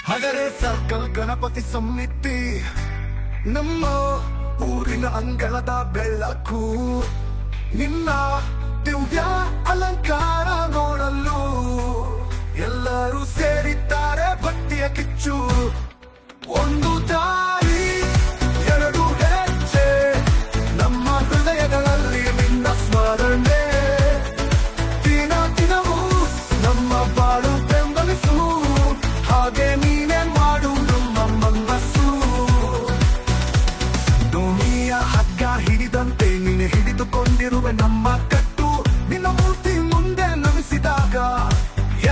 ಹಗರೆ circle Ganapati ಸಮಿತಿ ನಮ್ಮ ಊರಿನ ಅಂಗಳದ ಬೆಳಕು ನಿನ್ನ ದಿವ್ಯ ಅಲಂಕಾರ ನೋಡಲು ಎಲ್ಲರೂ ಸೇರಿದ್ದಾರೆ ಭಕ್ತಿಯ ಕಿಚ್ಚು. ಒಂದು ದಾರಿ ಎರಡು ಹೆಜ್ಜೆ ನಮ್ಮ ಹೃದಯಗಳಲ್ಲಿ ನಿನ್ನ ಸ್ಮರಣೆ. ದಿನ ದಿನವೂ ನಮ್ಮ ಬಾಳು ಬೆಂಬಲಿಸು, ಹಾಗೆ ನೀನೇ ಮಾಡು ನಮ್ಮ ಮನಸ್ಸು. ದೋಣಿಯ ಹಗ್ಗ ಹಿಡಿದಂತೆ ನೀನೆ ಹಿಡಿದುಕೊಂಡಿರುವೆ ನಮ್ಮ ಕಟ್ಟು. ನಿನ್ನ ಮೂರ್ತಿ ಮುಂದೆ ನಮಿಸಿದಾಗ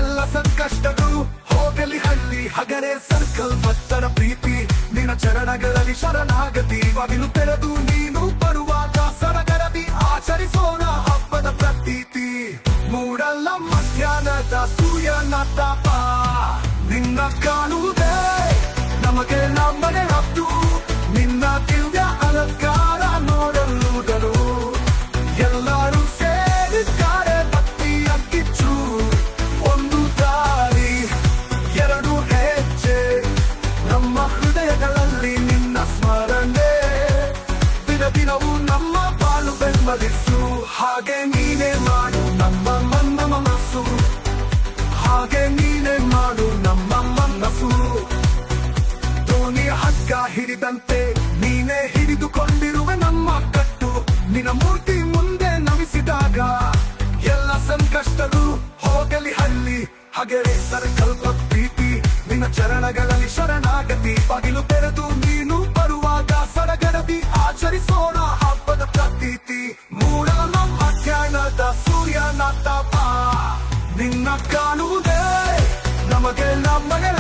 ಎಲ್ಲ ಸಂಕಷ್ಟಗಳು ಹೋಗಲಿ ಹಳ್ಳಿ. ಹಗರೆ ಸರ್ಕಲ್ ಭಕ್ತರ ಪ್ರೀತಿ ನಿನ್ನ ಚರಣಗಳಲ್ಲಿ ಶರಣಾಗತಿ. ಬಾಗಿಲು ತೆರೆದು ನೀನು ಬರುವಾಗ ಸಡಗರದಿ ಆಚರಿಸೋಣ ಹಬ್ಬದ ಪ್ರತೀತಿ. ಮೂಡಲ್ಲ ಮಧ್ಯಾಹ್ನದ ಸೂರ್ಯನ ತಾಪ ನಿನ್ನ ಕಾಣುವುದೇ ನಮಗೆ ನಮ್ಮನೆ ಹತ್ತು. ನಿನ್ನ ದಿವ್ಯ ಅಲಂಕಾರ ನೋಡಲುಗಳು ಎಲ್ಲರೂ ಸೇರಿದ್ದಾರೆ ಭಕ್ತಿಯ ಕಿಚ್ಚು. ಒಂದು ದಾರಿ ಎರಡು ಹೆಜ್ಜೆ ನಮ್ಮ ಹೃದಯಗಳಲ್ಲಿ ನಿನ್ನ ಸ್ಮರಣೆ. ದಿನ ದಿನವೂ ನಮ್ಮ ಬಾಳು ಬೆಂಬಲಿಸು, ಹಾಗೆ ನೀನೇ ಮಾಡು ನಮ್ಮ ಮನಸ್ಸು. ಹಾಗೆ ನೀನೇ ಮಾಡು ನಮ್ಮ ಮನಸ್ಸು. ದೋಣಿ ಹಗ್ಗ ಹಿಡಿದಂತೆ ನೀನೇ ಹಿಡಿದುಕೊಂಡಿರುವೆ ನಮ್ಮ ಕಟ್ಟು. ನಿನ್ನ ಮೂರ್ತಿ ಮುಂದೆ ನಮಿಸಿದಾಗ ಎಲ್ಲ ಸಂಕಷ್ಟಗಳು ಹೋಗಲಿ ಹಳ್ಳಿ. ಹಗರೆ ಸರ್ಕಲ್ ಪ್ರೀತಿ ನಿನ್ನ ಚರಣಗಳಲ್ಲಿ ಶರಣಾಗತಿ. ಬಾಗಿಲು ತೆರೆದು ನೀನು ಬರುವಾಗ ಸಡಗರದಿ ಆಚರಿಸೋಣ ಹಬ್ಬದ ಪ್ರತೀತಿ. ಮೂಡಲ ಮಧ್ಯಾಹ್ನದ ಸೂರ್ಯನ ತಾಪ ನಿನ್ನ ಕಾಣುವುದೇ ನಮಗೆ ನಮ್ಮನೆ